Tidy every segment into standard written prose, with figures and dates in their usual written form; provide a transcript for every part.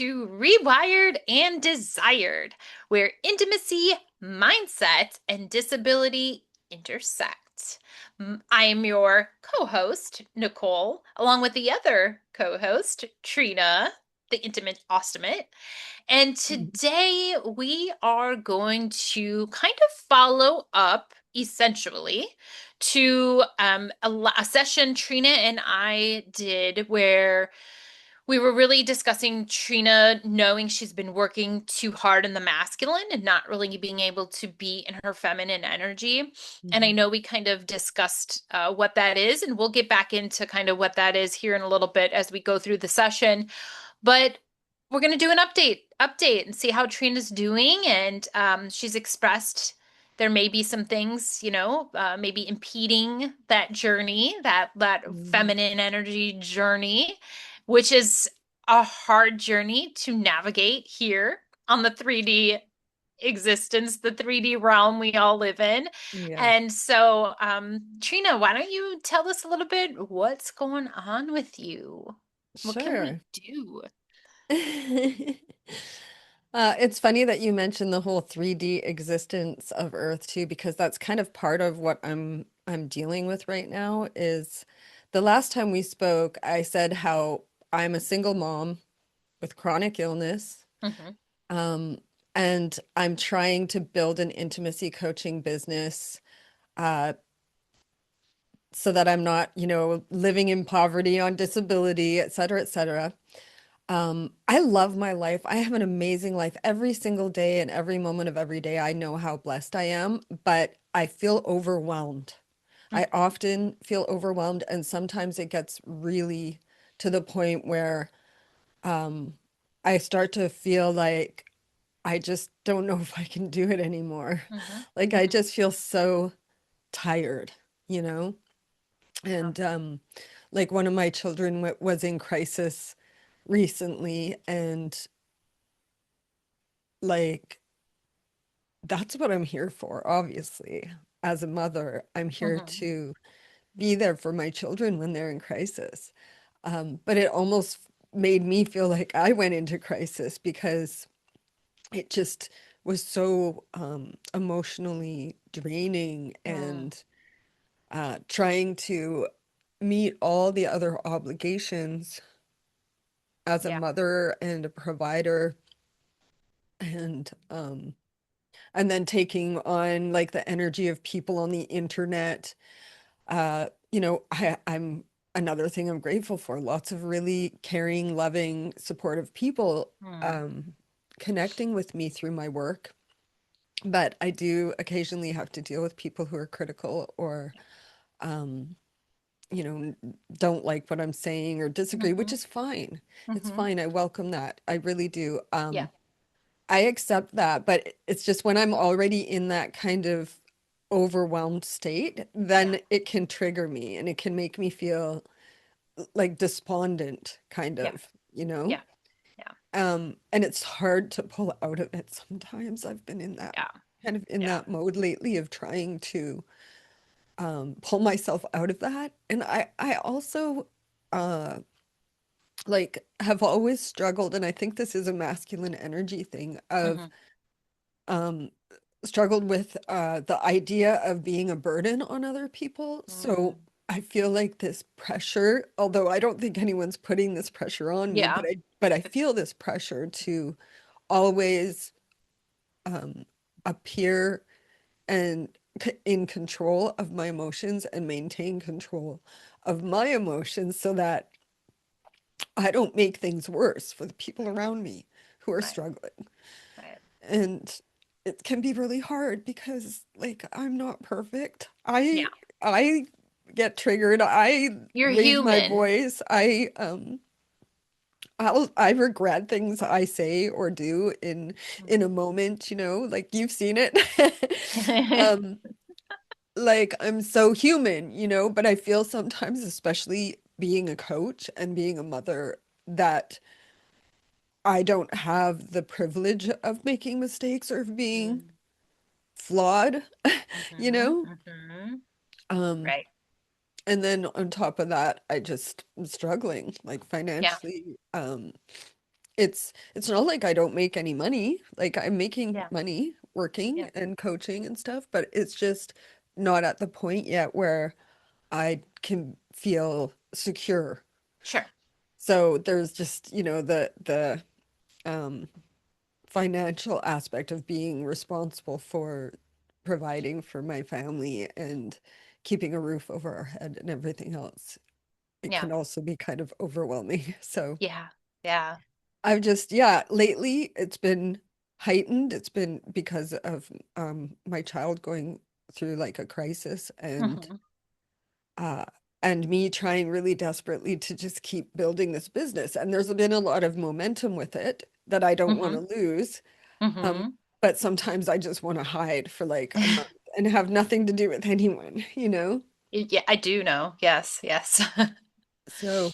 to Rewired and Desired, where intimacy, mindset, and disability intersect. I am your co-host, Nicole, along with the other co-host, Trina, the intimate ostimate. And today we are going to kind of follow up essentially to a session Trina and I did where we were really discussing Trina knowing she's been working too hard in the masculine and not really being able to be in her feminine energy. And I Mhm. know we kind of discussed what that is, and we'll get back into kind of what that is here in a little bit as we go through the session. But we're going to do an update and see how Trina's doing. And she's expressed there may be some things, maybe impeding that journey, that Mhm. feminine energy journey, which is a hard journey to navigate here on the 3D existence, the 3D realm we all live in. Yes, And so, Trina, why don't you tell us a little bit what's going on with you? What can we sure. do? It's funny that you mentioned the whole 3D existence of Earth too, because that's kind of part of what I'm dealing with right now is the last time we spoke, I said how I'm a single mom with chronic illness, Hmm. um, and I'm trying to build an intimacy coaching business, uh, so that I'm not, living in poverty on disability, et cetera, et cetera. I love my life. I have an amazing life every single day and every moment of every day. I know how blessed I am, but I feel overwhelmed. I often feel overwhelmed, and sometimes it gets really to the point where um, I start to feel like I just don't know if I can do it anymore. Hmm. Like I Hmm. just feel so tired, you know? Yeah. And like one of my children was in crisis recently, and like that's what I'm here for, obviously. As a mother, I'm here Hmm. to be there for my children when they're in crisis. But it almost made me feel like I went into crisis because it just was so emotionally draining, Mm. and trying to meet all the other obligations as a Yeah. mother and a provider, and then taking on like the energy of people on the internet. I'm another thing I'm grateful for. Lots of really caring, loving, supportive people Mm. um, connecting with me through my work. But I do occasionally have to deal with people who are critical or, um, you know, don't like what I'm saying or disagree, which Hmm. is fine. It's Hmm. fine. I welcome that. I really do. Yeah. I accept that, but it's just when I'm already in that kind of overwhelmed state, Yeah. then it can trigger me and it can make me feel like despondent, kind Yeah. of, you know? Yeah. Yeah. And it's hard to pull out of it sometimes. I've been in that Yeah. kind of in Yeah. that mode lately of trying to pull myself out of that. And I also uh like have always struggled, and I think this is a masculine energy thing of Hmm. um struggled with the idea of being a burden on other people. So Mm. I feel like this pressure, although I don't think anyone's putting this pressure on me, Yeah. but I It's feel this pressure to always um, appear and in control of my emotions and maintain control of my emotions so that I don't make things worse for the people around me who are right. struggling. Right. And it can be really hard because like I'm not perfect. Yeah. I get triggered. I You're raise my human. voice. I regret things I say or do in a Mhm. moment, like you've seen it. Um like I'm so human, but I feel sometimes, especially being a coach and being a mother, that I don't have the privilege of making mistakes or of being Mm. flawed, you Hmm. know? Hmm. Um, Right. and then on top of that, I just am struggling, like Yeah. financially. it's not like I don't make any money. Like I'm making Yeah. money working Yeah. and coaching and stuff, but it's just not at the point yet where I can feel secure. Sure. So there's just, the um financial aspect of being responsible for providing for my family and keeping a roof over our head and everything else. It Yeah. can also be kind of overwhelming. So Yeah. Yeah. I've just, yeah, lately it's been heightened. It's been because of my child going through like a crisis Hmm. uh and me trying really desperately to just keep building this business. And there's been a lot of momentum with it that I don't want Hmm. to lose. Um, Hmm. but sometimes I just want to hide for like a month and have nothing to do with anyone, you know? Yeah, I do know. Yes. Yes. So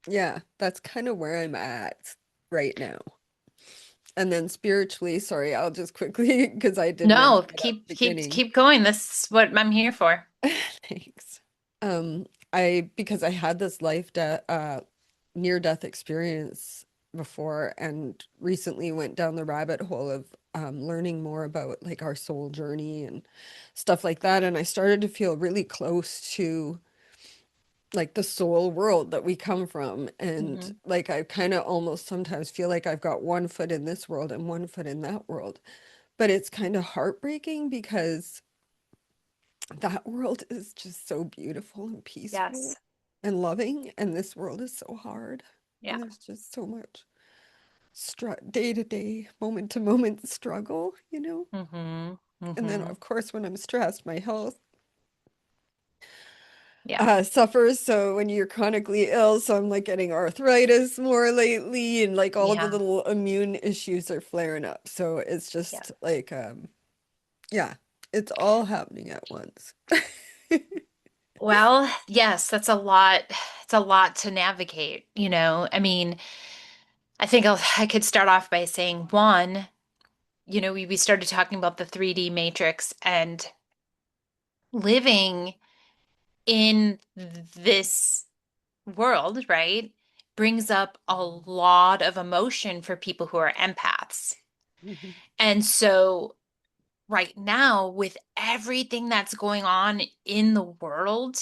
yeah, that's kind of where I'm at right now. And then spiritually, sorry, I'll just quickly because I did mention No, it at keep the keep beginning. keep going. This is what I'm here for. Thanks. I because I had this life death near death experience before and recently went down the rabbit hole of learning more about like our soul journey and stuff like that. And I started to feel really close to like the soul world that we come from. And Hmm. like I kind of almost sometimes feel like I've got one foot in this world and one foot in that world. But it's kind of heartbreaking because that world is just so beautiful and peaceful Yes. and loving, and this world is so hard. Yeah. And there's just so much day to day, moment to moment struggle, you know? Hmm. And then, Hmm. of course, when I'm stressed, my health Yeah. suffers. So when you're chronically ill, so I'm like getting arthritis more lately, and like all the Yeah. little immune issues are flaring up. So it's Yeah. just like, yeah, it's all happening at once. Well, yes, that's a lot. It's a lot to navigate, you know. I mean, I could start off by saying one, we started talking about the 3D matrix and living in this world, right, brings up a lot of emotion for people who are empaths. Mhm, And so right now, with everything that's going on in the world,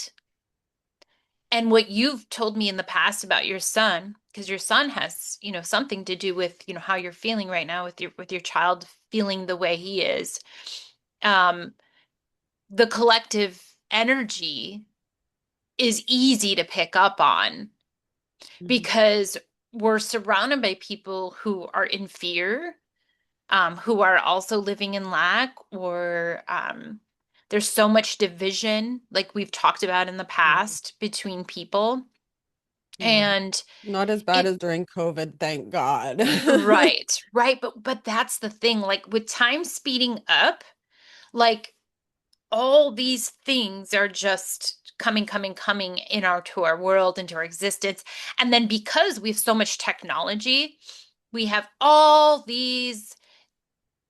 and what you've told me in the past about your son, because your son has, something to do with, how you're feeling right now with your child feeling the way he is. Um, the collective energy is easy to pick up on mhm, because we're surrounded by people who are in fear, who are also living in lack, or there's so much division, like we've talked about in the yeah, past, between people. yeah. And Not as bad it, as during COVID, thank God. right, right. But that's the thing, like with time speeding up, like all these things are just coming in our to our world, into our existence. And then because we have so much technology, we have all these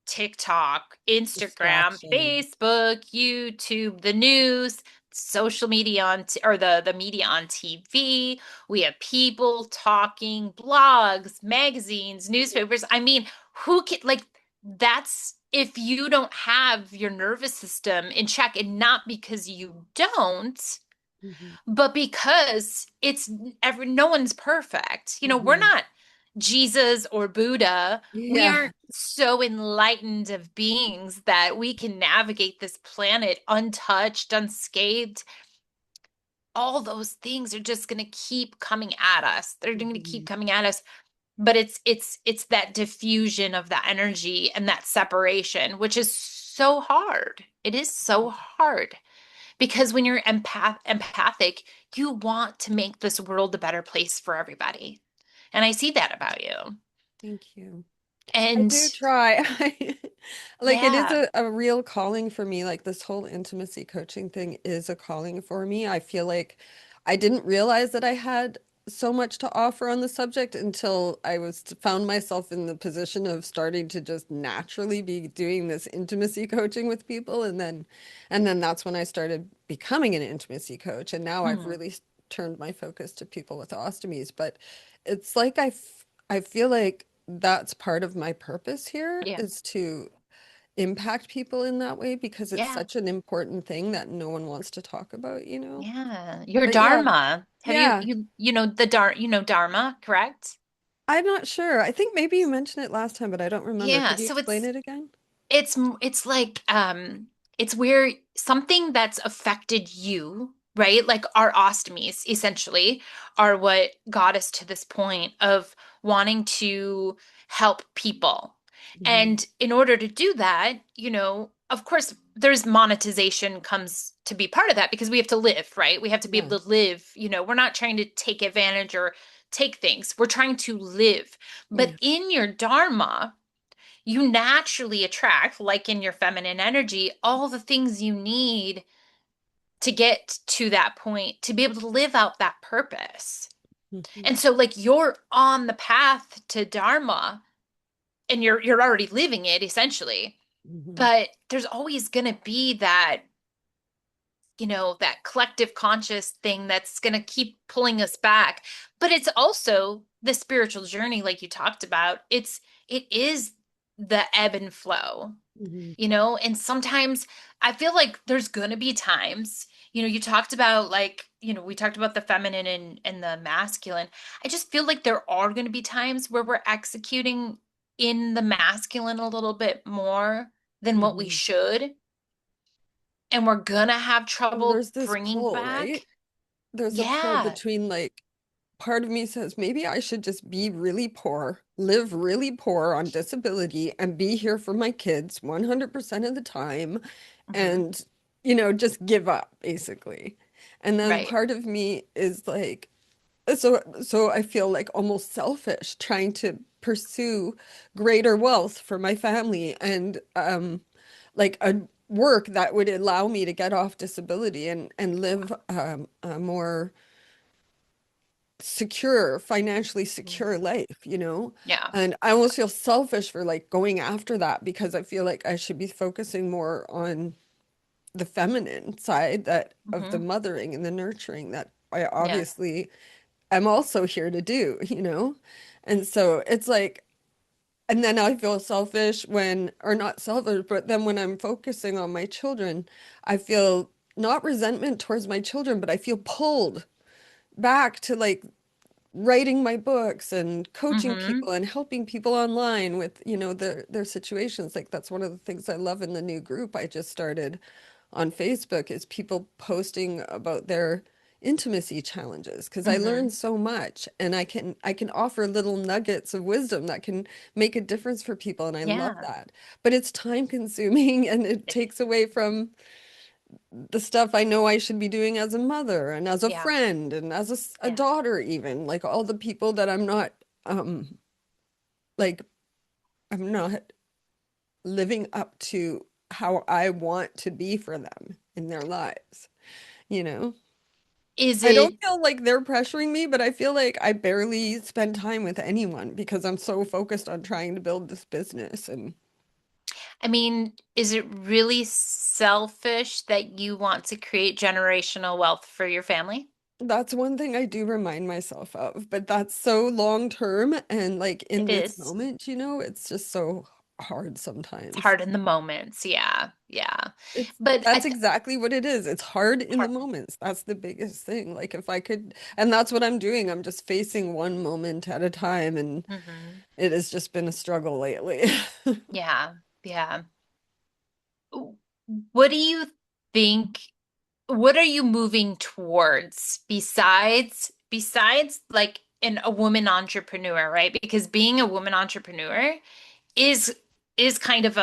TikTok, Instagram, Distraction. Facebook, YouTube, the news, social media or the media on TV. We have people talking, blogs, magazines, newspapers. I mean, who can like that's if you don't have your nervous system in check, and not because you don't, Mhm, but because no one's perfect. We're mhm. not Jesus or Buddha. We Yeah. aren't so enlightened of beings that we can navigate this planet untouched, unscathed. All those things are just going to keep coming at us. They're going to keep Mhm. coming at us. But it's that diffusion of that energy and that separation, which is so hard. It is so hard. Because when you're empathic, you want to make this world a better place for everybody. And I see that about you. Thank you. I And do try. Like it is yeah. a real calling for me. Like this whole intimacy coaching thing is a calling for me. I feel like I didn't realize that I had so much to offer on the subject until I was found myself in the position of starting to just naturally be doing this intimacy coaching with people. And then that's when I started becoming an intimacy coach. And now I've Hmm. really turned my focus to people with ostomies. But it's like I feel like that's part of my purpose here Yeah. is to impact people in that way because it's Yeah. such an important thing that no one wants to talk about, you know? Yeah. Your But yeah, Dharma. Have you yeah, you know the Dharma, correct? I'm not sure. I think maybe you mentioned it last time, but I don't remember. Yeah. Could you So explain it again? it's like it's where something that's affected you, right? Like our ostomies essentially are what got us to this point of wanting to help people. Hmm. And in order to do that, of course there's monetization comes to be part of that because we have to live, right? We have to be Yeah. able to live, we're not trying to take advantage or take things. We're trying to live. But Yeah. in your dharma, you naturally attract, like in your feminine energy, all the things you need to get to that point, to be able to live out that purpose. Hmm. And so like you're on the path to dharma and you're already living it essentially. Hmm. But there's always going to be that, that collective conscious thing that's going to keep pulling us back. But it's also the spiritual journey like you talked about. It is the ebb and flow. Hmm. And sometimes I feel like there's gonna be times, you talked about like, we talked about the feminine and the masculine. I just feel like there are gonna be times where we're executing in the masculine a little bit more than what we Hmm. should, and we're gonna have Well, trouble there's this bringing pull, right? back. There's a pull Yeah. between like part of me says maybe I should just be really poor, live really poor on disability, and be here for my kids 100% of the time Hmm. and, just give up basically. And then Right. part of me is like, so I feel like almost selfish trying to pursue greater wealth for my family and like a work that would allow me to get off disability and live a more secure, financially Mm. secure life. Yeah. And I almost feel selfish for like going after that because I feel like I should be focusing more on the feminine side that of the Hmm. mothering and the nurturing that I Yeah. obviously am also here to do. And so it's like, and then I feel selfish when, or not selfish, but then when I'm focusing on my children, I feel not resentment towards my children, but I feel pulled back to like writing my books and coaching Hmm. people and helping people online with, their situations. Like that's one of the things I love in the new group I just started on Facebook is people posting about their intimacy challenges because I learned Hmm. so much and I can offer little nuggets of wisdom that can make a difference for people and I love Yeah. that. But it's time consuming and it It, takes away from the stuff I know I should be doing as a mother and as a yeah. friend and as a Yeah. daughter even, like all the people that um like I'm not living up to how I want to be for them in their lives, you know? Is I don't it feel like they're pressuring me, but I feel like I barely spend time with anyone because I'm so focused on trying to build this business. And I mean, is it really selfish that you want to create generational wealth for your family? that's one thing I do remind myself of, but that's so long term. And like in It this is. moment, it's just so hard It's sometimes. hard in the moments. Yeah. Yeah. It's But That's exactly what it is. It's hard in the hard. moments. That's the biggest thing. Like if I could, and that's what I'm doing. I'm just facing one moment at a time, and Hmm. it has just been a struggle lately. Yeah. Yeah. What do you think? What are you moving towards besides like a woman entrepreneur, right? Because being a woman entrepreneur is is kind of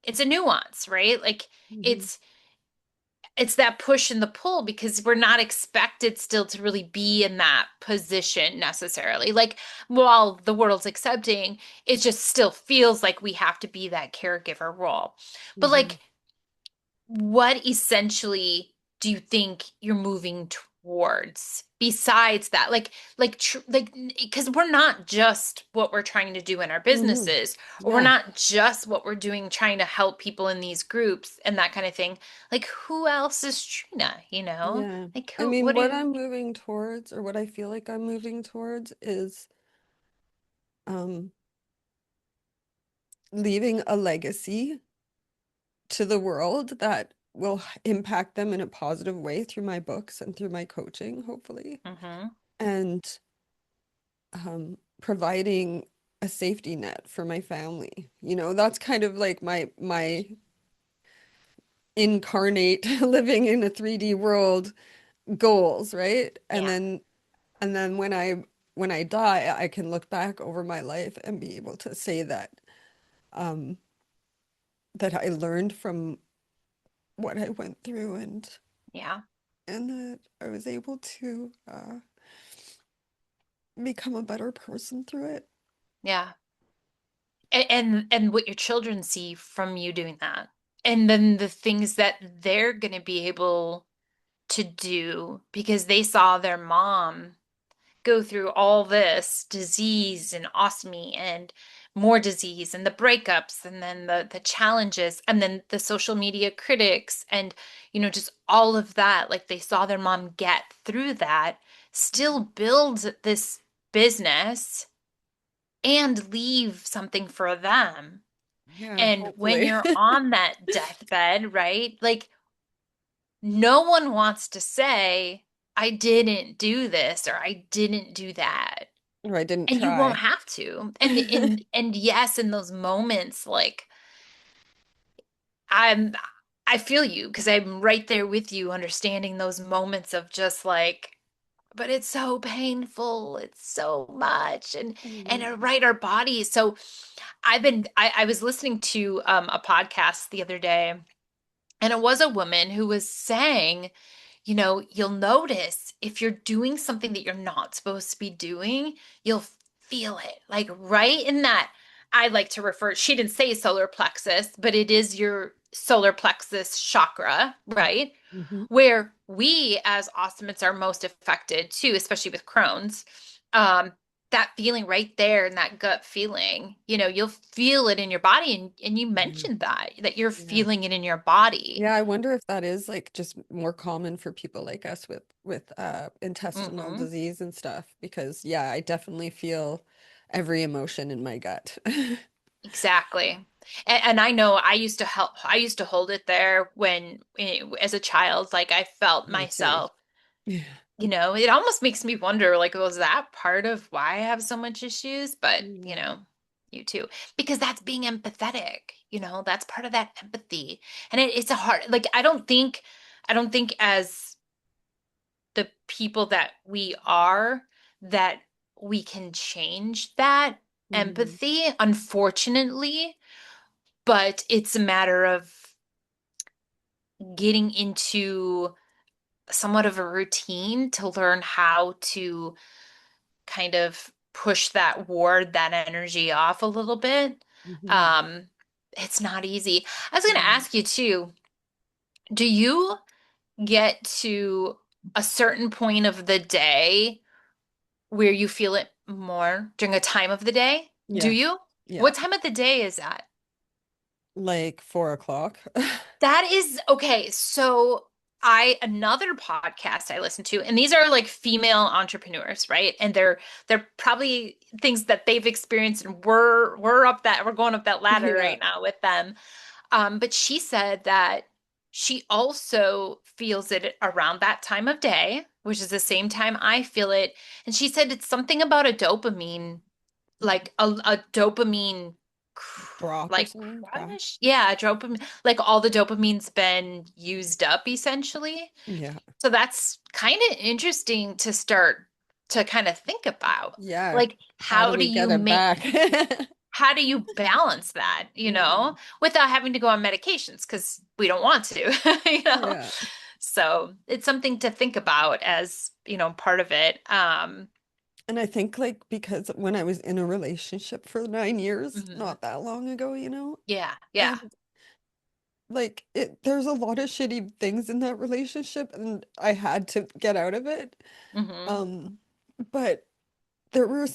it's a nuance, right? Like Mhm. it's it's that push and the pull because we're not expected still to really be in that position necessarily. Like while the world's accepting, it just still feels like we have to be that caregiver role. But Mhm. like what essentially do you think you're moving towards besides that like because we're not just what we're trying to do in our Mhm. businesses, or we're Yeah. not just what we're doing trying to help people in these groups and that kind of thing. Like who else is Trina? Yeah. Like I who mean, what do what you I'm moving towards, or what I feel like I'm moving towards, is um, leaving a legacy to the world that will impact them in a positive way through my books and through my coaching, hopefully, Mm-hmm. and providing a safety net for my family. You know, that's kind of like my incarnate living in a 3D world goals, right? Yeah. And then when I die, I can look back over my life and be able to say that um that I learned from what I went through Yeah. and that I was able to become a better person through it. Yeah. And what your children see from you doing that. And then the things that they're going to be able to do because they saw their mom go through all this disease and ostomy and more disease and the breakups and then the challenges and then the social media critics and just all of that, like they saw their mom get through that, still build this business and leave something for them. Yeah, And when hopefully. you're on that deathbed, right? Like no one wants to say, I didn't do this or I didn't do that. Or I didn't And you won't try. have to. And yes, in those moments, like I'm I feel you because I'm right there with you, understanding those moments of just like, but it's so painful. It's so much. And Mhm. right, our bodies. So I was listening to a podcast the other day, and it was a woman who was saying, you'll notice if you're doing something that you're not supposed to be doing, you'll feel it. Like right in that, I like to refer, she didn't say solar plexus, but it is your solar plexus chakra, right? Mhm. Where we as ostomates are most affected too, especially with Crohn's. Um, that feeling right there and that gut feeling, you'll feel it in your body. And you Yeah. mentioned that you're Yeah. feeling it in your body. Yeah, I wonder if that is like just more common for people like us with intestinal Hmm. disease and stuff because yeah, I definitely feel every emotion in my gut. Exactly. And I know I used to hold it there when, as a child, like I felt Me too. myself, Yeah. it almost makes me wonder, like, was that part of why I have so much issues? But, Yeah. you too, because that's being empathetic, that's part of that empathy. And it's a hard, like, I don't think as the people that we are, that we can change that Mhm. empathy, unfortunately. But it's a matter of getting into somewhat of a routine to learn how to kind of push that energy off a little bit. Mhm. Um, it's not easy. I was going to Mhm. ask you too, do you get to a certain point of the day where you feel it more during a time of the day? Do Yes. you? Yeah. What time of the day is that? Like 4 o'clock. That is okay. So another podcast I listen to, and these are like female entrepreneurs, right? And they're probably things that they've experienced, and we're going up that ladder Yeah. right now with them. But she said that she also feels it around that time of day, which is the same time I feel it. And she said it's something about a dopamine, like a dopamine Drop or like something. Crash. crush. Yeah, dopamine, like all the dopamine's been used up essentially. Yeah. So that's kind of interesting to start to kind of think about. Yeah. Like How do we get it back? how do you balance that, Mhm. without having to go on medications because we don't want to, you know? Yeah. So it's something to think about as, part of it. And I think like because when I was in a relationship for 9 years, Mhm. not that long ago, you know, Yeah, yeah. and like there's a lot of shitty things in that relationship and I had to get out of it. Hmm. Um, but there were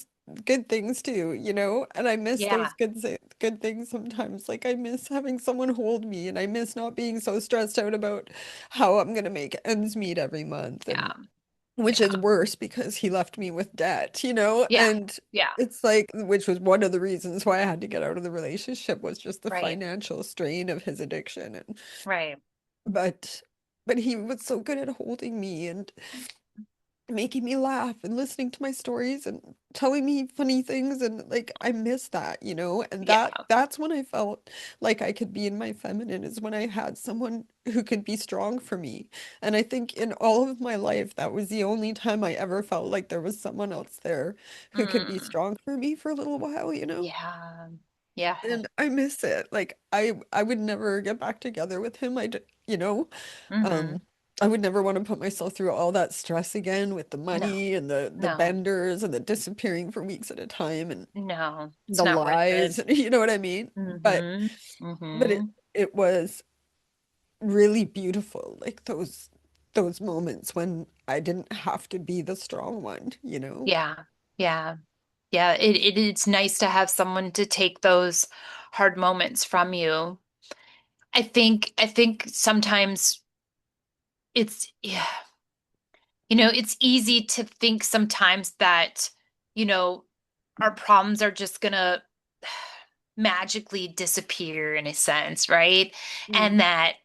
good things too, you know, and I miss those Yeah, good things sometimes. Like I miss having someone hold me and I miss not being so stressed out about how I'm gonna make ends meet every month yeah. which is Yeah. worse because he left me with debt, you know? Yeah. And Yeah. it's like, which was one of the reasons why I had to get out of the relationship was just the Right. financial strain of his addiction. And Right. but but he was so good at holding me and making me laugh and listening to my stories and telling me funny things, and like I miss that, you know? And Yeah. that's when I felt like I could be in my feminine, is when I had someone who could be strong for me. And I think in all of my life that was the only time I ever felt like there was someone else there who could be Mm. strong for me for a little while, you know? Yeah. Yeah. And I miss it. Like I would never get back together with him. You know, Hmm. um, I would never want to put myself through all that stress again with the No. money and the No. benders and the disappearing for weeks at a time and No. It's the not worth it. lies. You know what I mean? Hmm. But Hmm. it was really beautiful, like those moments when I didn't have to be the strong one, you know? Yeah. Yeah. Yeah. It's nice to have someone to take those hard moments from you. I think sometimes it's yeah, it's easy to think sometimes that, you know, our problems are just gonna magically disappear in a sense, right? And Mm. that,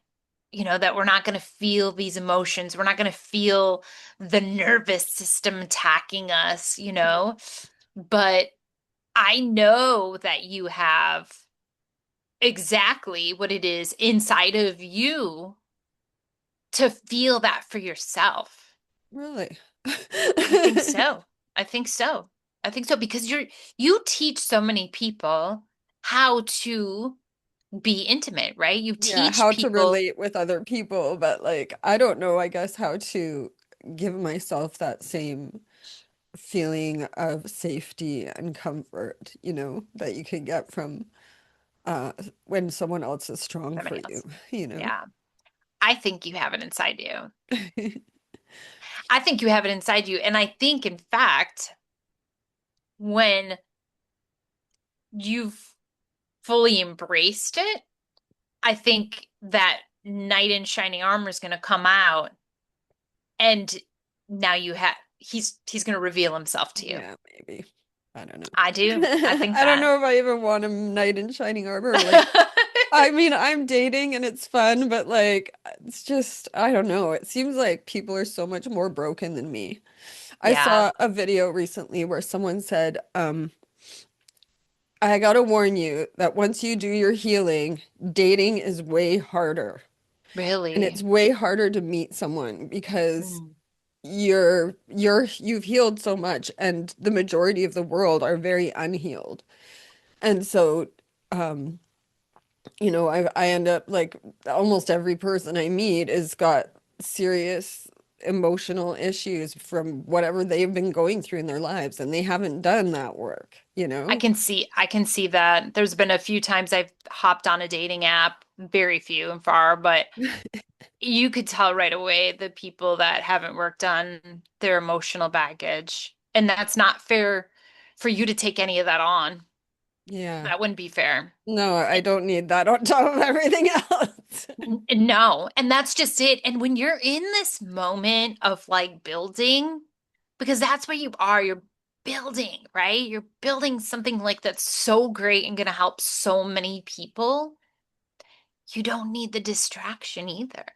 that we're not gonna feel these emotions. We're not gonna feel the nervous system attacking us, But I know that you have exactly what it is inside of you to feel that for yourself. Really? I think so. I think so. I think so because you teach so many people how to be intimate, right? You Yeah, teach how to people. relate with other people, but like I don't know, I guess how to give myself that same feeling of safety and comfort, you know, that you can get from uh when someone else is strong for Somebody you, else. you know. Yeah. I think you have it inside you. I think you have it inside you. And I think, in fact, when you've fully embraced it, I think that knight in shining armor is going to come out and now he's going to reveal himself to you. Yeah, maybe. I don't I do. I know. think I don't that. know if I even want a knight in shining armor. Like, I mean, I'm dating and it's fun, but like, it's just, I don't know. It seems like people are so much more broken than me. I Yeah, saw a video recently where someone said, I gotta warn you that once you do your healing, dating is way harder. And really. it's way harder to meet someone because Mm. you've healed so much and the majority of the world are very unhealed. And so, um, you know, I end up like almost every person I meet has got serious emotional issues from whatever they've been going through in their lives, and they haven't done that work, you know? I can see that. There's been a few times I've hopped on a dating app, very few and far, but you could tell right away the people that haven't worked on their emotional baggage. And that's not fair for you to take any of that on. Yeah. That wouldn't be fair. No, I don't need that on top of everything else. No, and that's just it. And when you're in this moment of like building, because that's what you are, you're building, right? You're building something like that's so great and going to help so many people. You don't need the distraction either.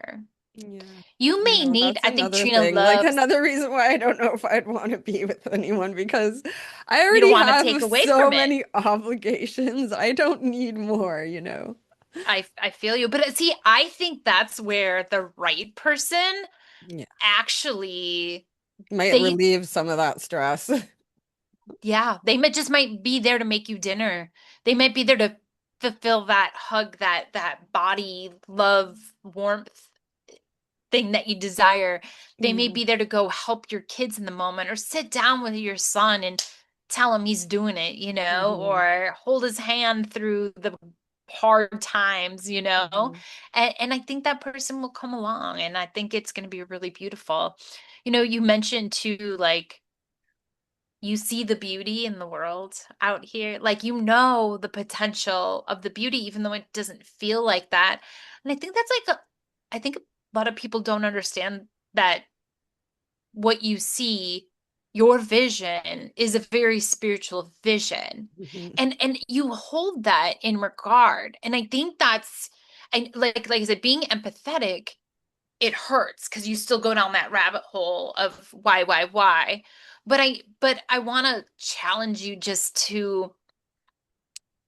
Yeah. You I may know need, that's I think another Trina thing. Like loves, another reason why I don't know if I'd want to be with anyone because I you don't already want to take have away so from it. many obligations. I don't need more, you know? I feel you. But see, I think that's where the right person Yeah. actually Might they relieve some of that stress. yeah, they might just might be there to make you dinner. They might be there to fulfill that hug, that body love warmth thing that you desire. They may Yeah. be there to go help your kids in the moment or sit down with your son and tell him he's doing it, Hmm. or hold his hand through the hard times, Hmm. And I think that person will come along and I think it's going to be really beautiful. You mentioned too, like, you see the beauty in the world out here. Like, the potential of the beauty, even though it doesn't feel like that. And I think I think a lot of people don't understand that what you see, your vision is a very spiritual vision. Mhm. And you hold that in regard. And I think that's, and like I said, being empathetic, it hurts because you still go down that rabbit hole of why. But I want to challenge you just to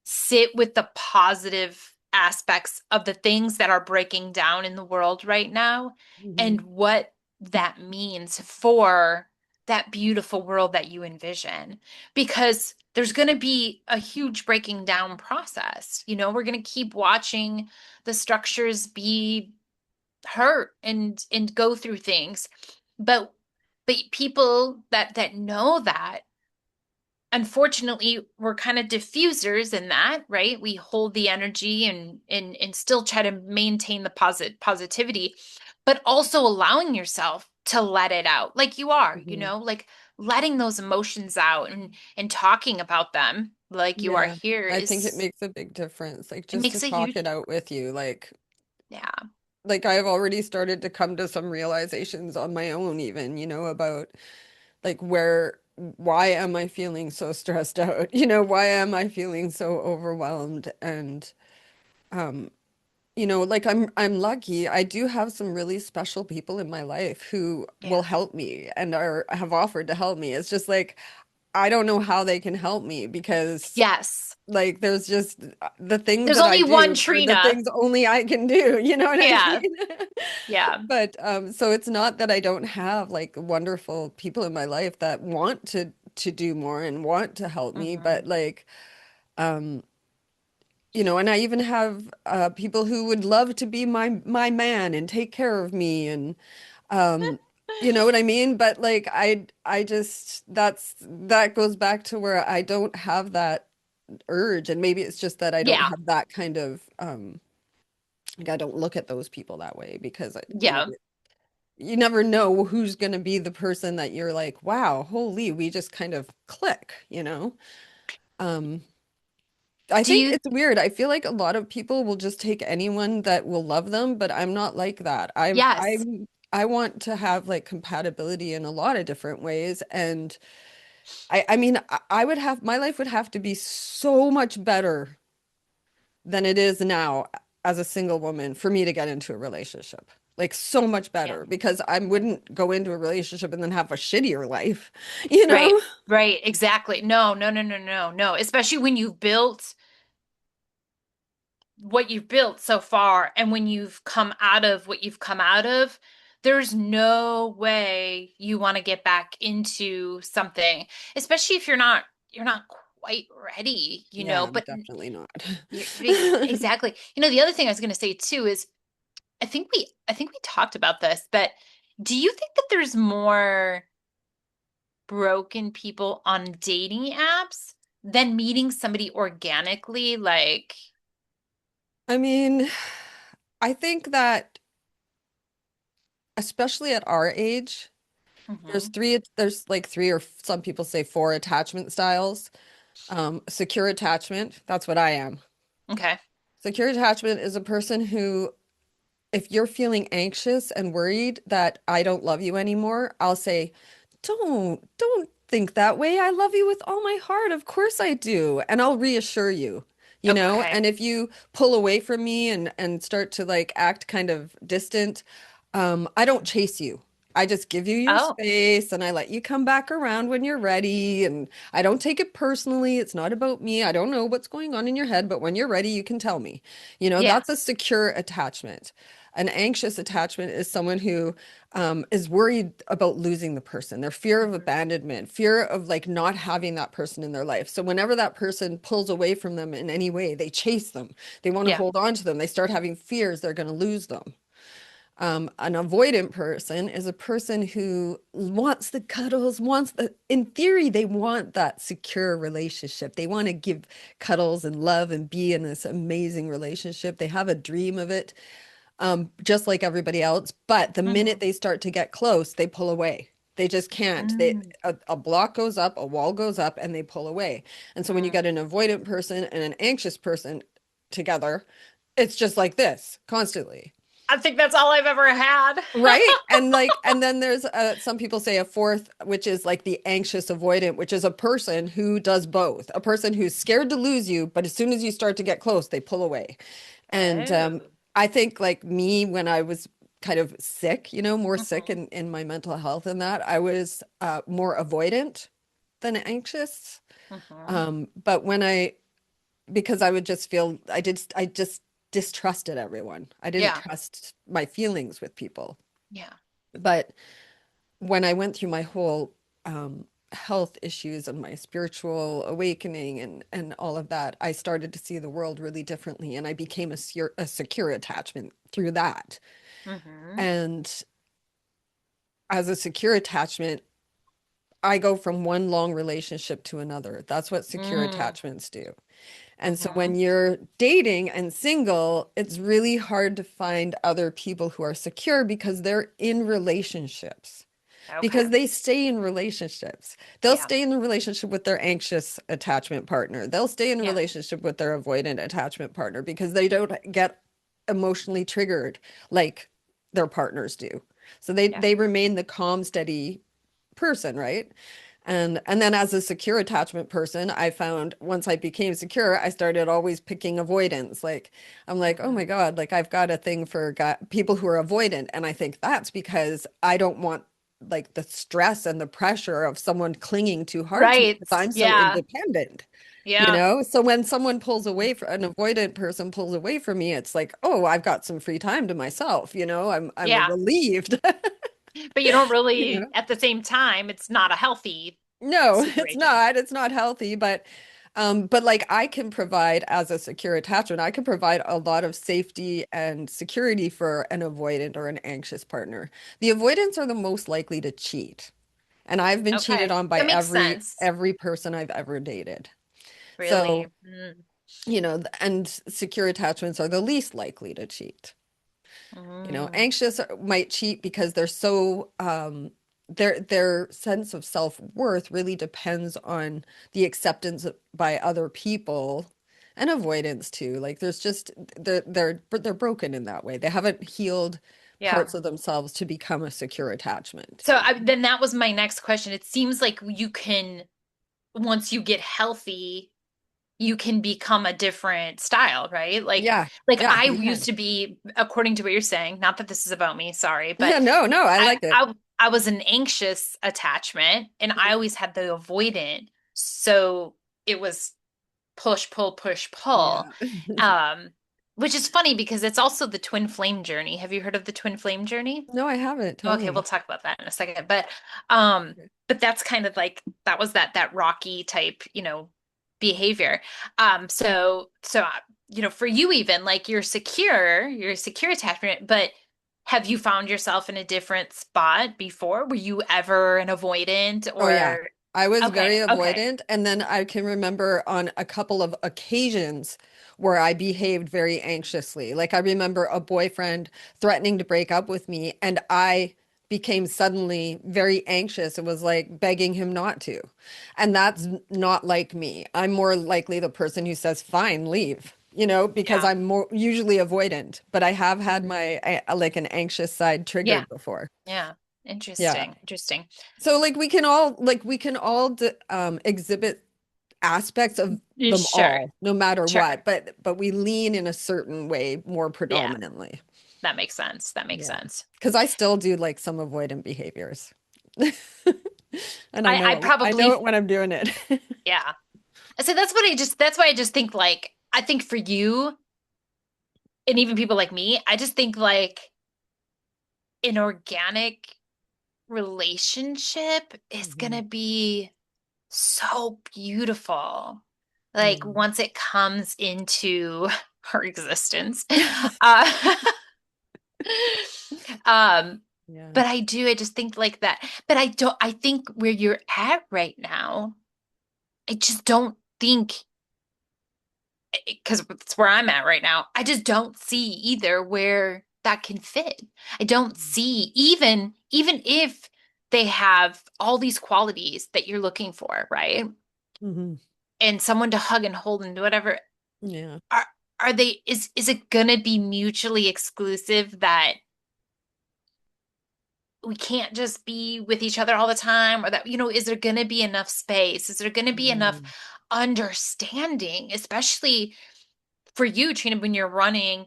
sit with the positive aspects of the things that are breaking down in the world right now and Mhm. what that means for that beautiful world that you envision. Because there's going to be a huge breaking down process. We're going to keep watching the structures be hurt and go through things. But people that know that, unfortunately, we're kind of diffusers in that, right? We hold the energy and still try to maintain the positivity, but also allowing yourself to let it out like you are, Mhm. like letting those emotions out and talking about them like you are Yeah, here I think it is makes a big difference. Like it just to makes a talk huge it out with you, yeah. like I've already started to come to some realizations on my own even, about like why am I feeling so stressed out? Why am I feeling so overwhelmed? And um, like I'm lucky. I do have some really special people in my life who will Yeah. help me and are have offered to help me. It's just like I don't know how they can help me because Yes. like there's just the things There's that I only one do are the Trina. things only I can do, you know what I Yeah. mean? Yeah. But so it's not that I don't have like wonderful people in my life that want to do more and want to help me, but Hmm. like um and I even have people who would love to be my man and take care of me and um you know what I mean? But like I just that goes back to where I don't have that urge, and maybe it's just that I don't Yeah. have that kind of like I don't look at those people that way because Yeah. you never know who's going to be the person that you're like, wow, holy, we just kind of click. Um I Do think you? it's weird. I feel like a lot of people will just take anyone that will love them, but I'm not like that. Yes. I want to have like compatibility in a lot of different ways, and I mean I would have my life would have to be so much better than it is now as a single woman for me to get into a relationship. Like so much Yeah. better because I Yeah. wouldn't go into a relationship and then have a shittier life, Right. Right. Exactly. No, no, no, no, no, no. Especially when you've built what you've built so far and when you've come out of what you've come out of, there's no way you want to get back into something, especially if you're not quite ready, Yeah, I'm but definitely not. exactly. The other thing I was going to say too is I think we talked about this, but do you think that there's more broken people on dating apps than meeting somebody organically? Like, I mean, I think that especially at our age, mhm. there's like three or some people say four attachment styles. Secure attachment, that's what I am. Okay. Secure attachment is a person who if you're feeling anxious and worried that I don't love you anymore, I'll say, don't think that way. I love you with all my heart. Of course I do. And I'll reassure you. Okay. And if you pull away from me and start to like act kind of distant, I don't chase you. I just give you your Oh, space and I let you come back around when you're ready. And I don't take it personally. It's not about me. I don't know what's going on in your head, but when you're ready, you can tell me. yeah. That's a secure attachment. An anxious attachment is someone who is worried about losing the person, their fear of Mhm. abandonment, fear of like not having that person in their life. So whenever that person pulls away from them in any way, they chase them. They want to Yeah. hold on to them. They start having fears they're going to lose them. An avoidant person is a person who wants the cuddles, in theory, they want that secure relationship. They want to give cuddles and love and be in this amazing relationship. They have a dream of it just like everybody else. But the minute Hmm. they start to get close, they pull away. They just can't. Mm. A block goes up, a wall goes up, and they pull away. And so when you Mm. get an avoidant person and an anxious person together, it's just like this constantly. I think that's all I've ever had. Right? And like, and then there's some people say a fourth, which is like the anxious avoidant, which is a person who does both. A person who's scared to lose you, but as soon as you start to get close, they pull away. And Oh. I think like me, when I was kind of sick, more sick Hmm. in my mental health and that, I was more avoidant than anxious. Hmm. But because I would just feel, I just distrusted everyone. I didn't Yeah. trust my feelings with people. Yeah. But when I went through my whole health issues and my spiritual awakening and all of that, I started to see the world really differently, and I became a secure attachment through that. Hmm. And as a secure attachment, I go from one long relationship to another. That's what secure Mm. attachments do. And so Hmm. when you're dating and single, it's really hard to find other people who are secure because they're in relationships. Okay. Because they stay in relationships. They'll Yeah. stay in a relationship with their anxious attachment partner. They'll stay in a Yeah. relationship with their avoidant attachment partner because they don't get emotionally triggered like their partners do. So they Yeah. they remain the calm, steady person, right? And then as a secure attachment person, I found once I became secure, I started always picking avoidance. Like I'm like, oh my Hmm. God, like I've got a thing for people who are avoidant. And I think that's because I don't want like the stress and the pressure of someone clinging too hard to me Right. because I'm so Yeah. independent, Yeah. So when someone pulls away from an avoidant person pulls away from me, it's like, oh, I've got some free time to myself, I'm Yeah. relieved, But you don't you really, know. at the same time, it's not a healthy No, it's situation. not. It's not healthy, but like I can provide as a secure attachment, I can provide a lot of safety and security for an avoidant or an anxious partner. The avoidants are the most likely to cheat. And I've been cheated Okay. on by That makes every sense. every person I've ever dated. Really. So, Mm. and secure attachments are the least likely to cheat. Mm. Anxious might cheat because they're so their sense of self-worth really depends on the acceptance by other people and avoidance too. Like there's just they're broken in that way. They haven't healed Yeah. parts of themselves to become a secure attachment. Then that was my next question. It seems like you can, once you get healthy, you can become a different style, right? Yeah, Like yeah, I you used can. to be, according to what you're saying, not that this is about me, sorry, but Yeah, no, no, I I like it. I I was an anxious attachment and I always had the avoidant. So it was push, pull, push, pull. Yeah. Um, which is funny because it's also the twin flame journey. Have you heard of the twin flame journey? No, I haven't. Tell Okay, we'll me. talk about that in a second. Um, Okay. but that's kind of like that was that rocky type, behavior. For you even like you're a secure attachment, but have you found yourself in a different spot before? Were you ever an avoidant Oh yeah. or I was very okay, okay. avoidant, and then I can remember on a couple of occasions where I behaved very anxiously. Like I remember a boyfriend threatening to break up with me, and I became suddenly very anxious and was like begging him not to. And that's not like me. I'm more likely the person who says, "Fine, leave." Because Yeah. I'm more usually avoidant, but I have had Mhm. my like an anxious side Yeah. triggered before. Yeah. Yeah. Interesting. Interesting. So like we can all exhibit aspects of them Sure. all, no matter Sure. what, but we lean in a certain way more Yeah. predominantly. That makes sense. That makes Yeah. sense. Because I still do like some avoidant behaviors. And I I know probably it when I'm doing it. yeah. So that's why I just think like I think for you and even people like me, I just think like an organic relationship is Mhm. gonna be so beautiful. Like Yeah. once it comes into our existence. Uh um Yeah. but I just think like that. But I think where you're at right now, I just don't think because it's where I'm at right now. I just don't see either where that can fit. I don't see even if they have all these qualities that you're looking for, right? Hmm. And someone to hug and hold and do whatever. Yeah. are they is it gonna be mutually exclusive that we can't just be with each other all the time, or that, is there gonna be enough space? Is there gonna be enough Mm, understanding, especially for you, Trina, when you're running,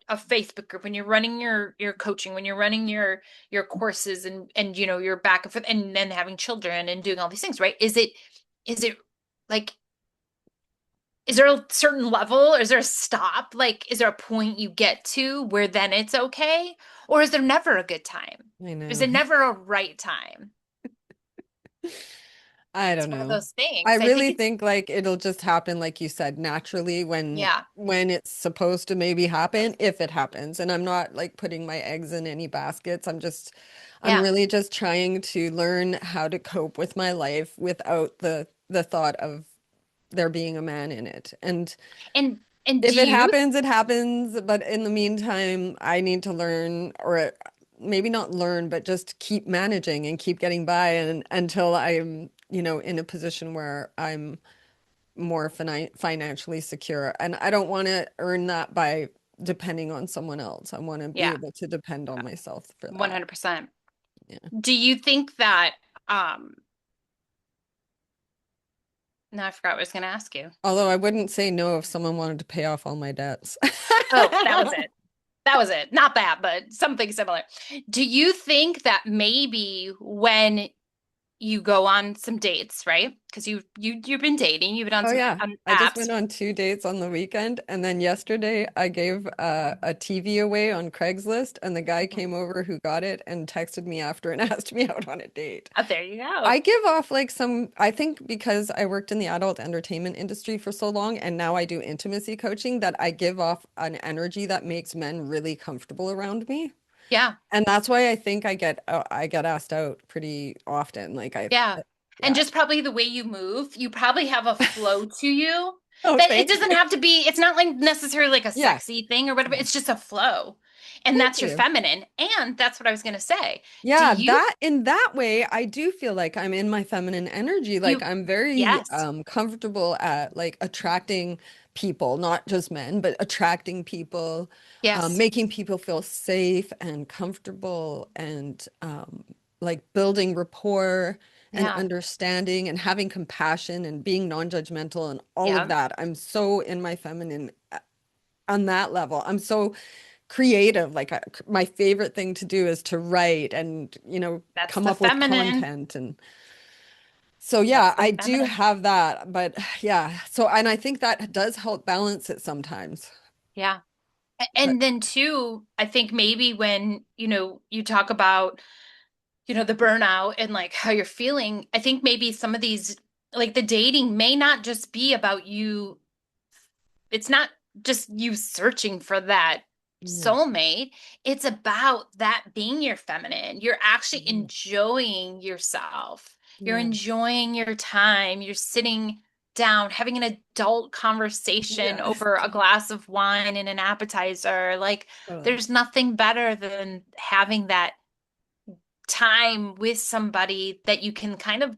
a Facebook group, when you're running your coaching, when you're running your courses and you're back and forth and then having children and doing all these things, right? Is it like is there a certain level? Or is there a stop? Like, is there a point you get to where then it's okay? Or is there never a good time? I Is know. there never a right time? I It's don't one of know. those I things. I think really it's, think like it'll just happen, like you said, naturally yeah, when it's supposed to maybe happen, if it happens. And I'm not like putting my eggs in any baskets. I'm yeah. really just trying to learn how to cope with my life without the thought of there being a man in it. And And if do it you? happens, it happens. But in the meantime, I need to learn, or maybe not learn, but just keep managing and keep getting by and until I'm, in a position where I'm more financially secure. And I don't want to earn that by depending on someone else. I want to be Yeah, able to depend on myself for that. 100%. Yeah. Do you think that, um, no, I forgot what I was going to ask you. Although I wouldn't say no if someone wanted to pay off all my debts. Oh, that was it. That was it. Not that, but something similar. Do you think that maybe when you go on some dates, right? Because you've been dating, you've been on Oh some yeah. on I just apps. went on 2 dates on the weekend, and then yesterday I gave a TV away on Craigslist, and the guy Mhm. came over who got it and texted me after and asked me out on a date. There you go. I give off like I think because I worked in the adult entertainment industry for so long, and now I do intimacy coaching, that I give off an energy that makes men really comfortable around me. Yeah. And that's why I get asked out pretty often. Yeah. And Yeah. just probably the way you move, you probably have a flow to you Oh, that it thank doesn't you. have to be, it's not like necessarily like a Yeah. sexy thing or whatever. Yeah. It's just a flow. And Thank that's your you. feminine. And that's what I was going to say. Do Yeah, you, that in that way, I do feel like I'm in my feminine energy. Like you, I'm very yes, comfortable at like attracting people, not just men, but attracting people, yes, making people feel safe and comfortable and like building rapport and yeah, understanding and having compassion and being non-judgmental and all of yeah. that. I'm so in my feminine on that level. I'm so creative. My favorite thing to do is to write and, That's come the up with feminine. content. And so, That's yeah, the I do feminine. have that. But yeah, so, and I think that does help balance it sometimes. Yeah. But And then too, I think maybe when, you talk about, the burnout and like how you're feeling, I think maybe some of these, like the dating may not just be about you. It's not just you searching for that yeah, soulmate. It's about that being your feminine. You're actually mhm, enjoying yourself. You're yeah, enjoying your time. You're sitting down, having an adult conversation yeah, over a glass of wine and an appetizer. Like, totally. there's nothing better than having that time with somebody that you can kind of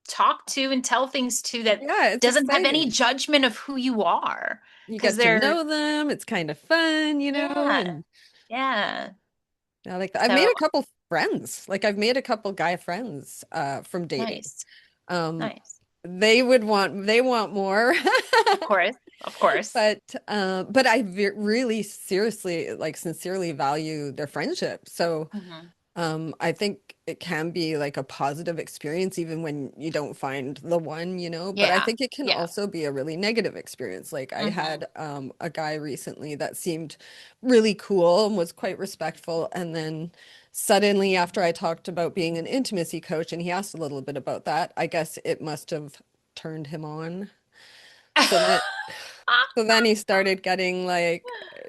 talk to and tell things to that Yeah, it's doesn't have any exciting. judgment of who you are. You Because get to they're, know them. It's kind of fun, yeah, and yeah. I like that. I've made So a couple friends. Like I've made a couple guy friends from dating. nice, Um, nice. they want more. Of course, of course. But I really seriously, like sincerely value their friendship. So Hmm. I think it can be like a positive experience even when you don't find the one, but I Yeah, think it can yeah. also be a really negative experience. Like I Hmm. had a guy recently that seemed really cool and was quite respectful. And then suddenly after I talked about being an intimacy coach and he asked a little bit about that, I guess it must have turned him on. So that so then he started getting like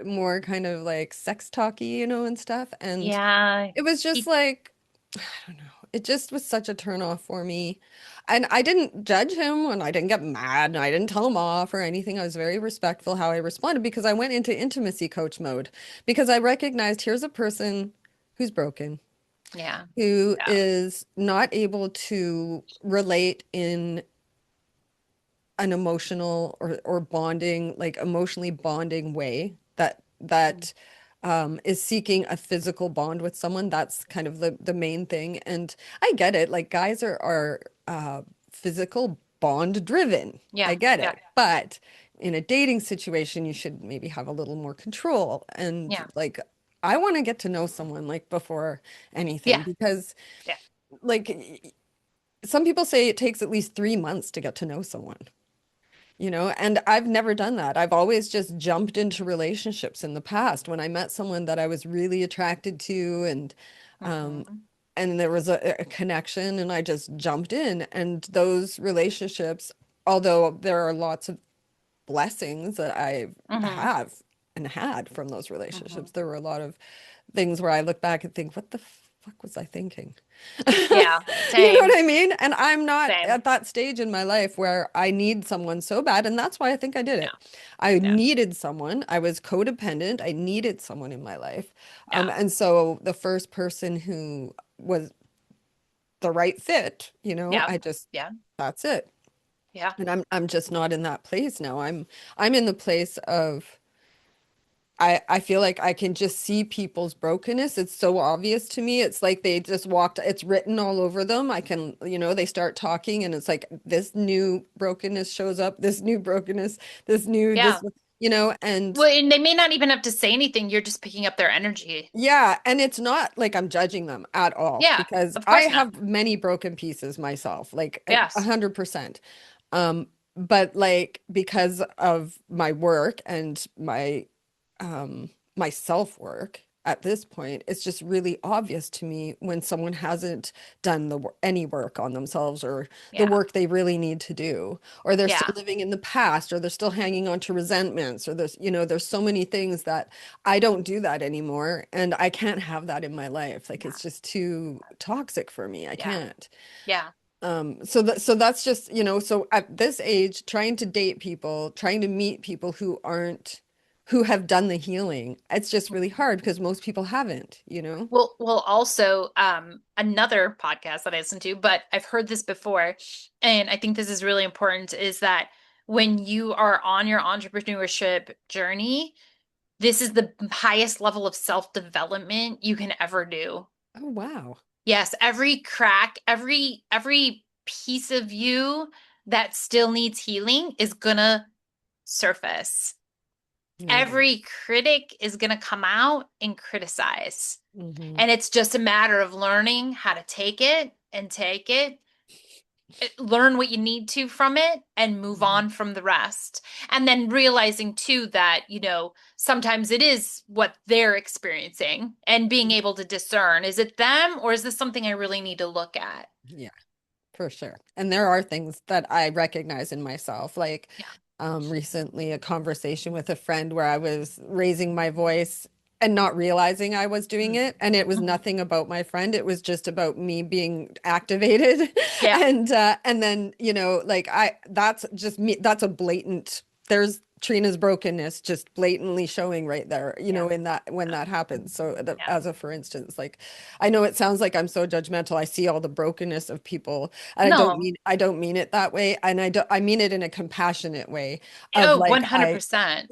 more kind of like sex talky, and stuff. And Yeah, it was just he, like, I don't know. It just was such a turn off for me. And I didn't judge him and I didn't get mad and I didn't tell him off or anything. I was very respectful how I responded because I went into intimacy coach mode because I recognized here's a person who's broken, yeah, who yeah. is not able to relate in an emotional or bonding, like emotionally bonding way that is seeking a physical bond with someone. That's kind of the main thing. And I get it. Like guys are physical bond driven. I Yeah. get Yeah. it. But in a dating situation, you should maybe have a little more control. And Yeah. like I want to get to know someone like before anything Yeah. because Yeah. like some people say it takes at least 3 months to get to know someone, and I've never done that. I've always just jumped into relationships in the past when I met someone that I was really attracted to um Hmm. and there was a connection and I just jumped in, and those relationships, although there are lots of blessings that I Hmm. have and had from those Hmm. relationships, there were a lot of things where I look back and think, what the fuck was I thinking? Yeah. You know what Same. I mean? And I'm not Same. at that stage in my life where I need someone so bad. And that's why I think I did Yeah. it. I Yeah. needed someone. I was codependent. I needed someone in my life. Yeah. And so the first person who was the right fit, Yeah. I just, Yeah. that's it. Yeah. And I'm just not in that place now. I'm in the place of I feel like I can just see people's brokenness. It's so obvious to me. It's like they just walked, it's written all over them. I can, they start talking and it's like this new brokenness shows up, this new brokenness, this new, Yeah. and Well, and they may not even have to say anything. You're just picking up their energy. yeah, and it's not like I'm judging them at all Yeah. because Of I course not. have many broken pieces myself, like a Yes. 100%. But like because of my work and my self-work at this point, it's just really obvious to me when someone hasn't done any work on themselves or the Yeah. work they really need to do, or they're still Yeah. living in the past, or they're still hanging on to resentments, or there's so many things that I don't do that anymore, and I can't have that in my life. Like Yeah. it's just too toxic for me. I Yeah. can't. Yeah. So that's just, so at this age, trying to date people, trying to meet people who have done the healing, it's just really hard because most people haven't. Well, also, another podcast that I listen to, but I've heard this before, and I think this is really important, is that when you are on your entrepreneurship journey, this is the highest level of self-development you can ever do. Oh, wow. Yes, every crack, every piece of you that still needs healing is gonna surface. Yeah. Every critic is gonna come out and criticize. Hmm. And it's just a matter of learning how to take it, learn what you need to from it, and move Hmm. on from the rest. And then realizing too that, sometimes it is what they're experiencing and being able to discern, is it them or is this something I really need to look at? Yeah. For sure. And there are things that I recognize in myself, like Yeah. recently a conversation with a friend where I was raising my voice and not realizing I was doing Mm. it. And it was Mhm. nothing about my friend. It was just about me being activated. Yeah. And then, like that's just me, that's a blatant, there's Trina's brokenness just blatantly showing right there, Yeah. in that when that happens. So Yeah. as a for instance, like I know it sounds like I'm so judgmental. I see all the brokenness of people, and No. I don't mean it that way, and I mean it in a compassionate way of Oh, like 100%.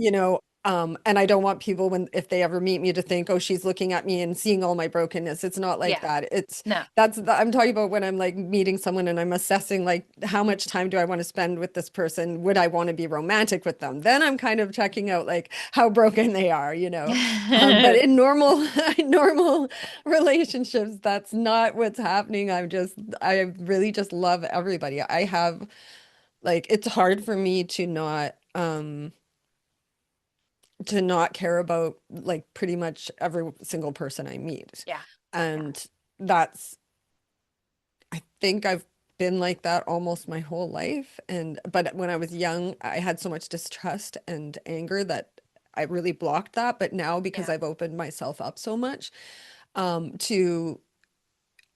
and I don't want people when if they ever meet me to think, oh, she's looking at me and seeing all my brokenness. It's not like Yeah. that. No. I'm talking about when I'm like meeting someone and I'm assessing like how much time do I want to spend with this person? Would I want to be romantic with them? Then I'm kind of checking out like how broken they are. But in normal normal relationships, that's not what's happening. I really just love everybody. I have like it's hard for me to not care about like pretty much every single person I meet. Yeah. Yeah. And that's, I think I've been like that almost my whole life. But when I was young, I had so much distrust and anger that I really blocked that. But now because Yeah. I've opened myself up so much, to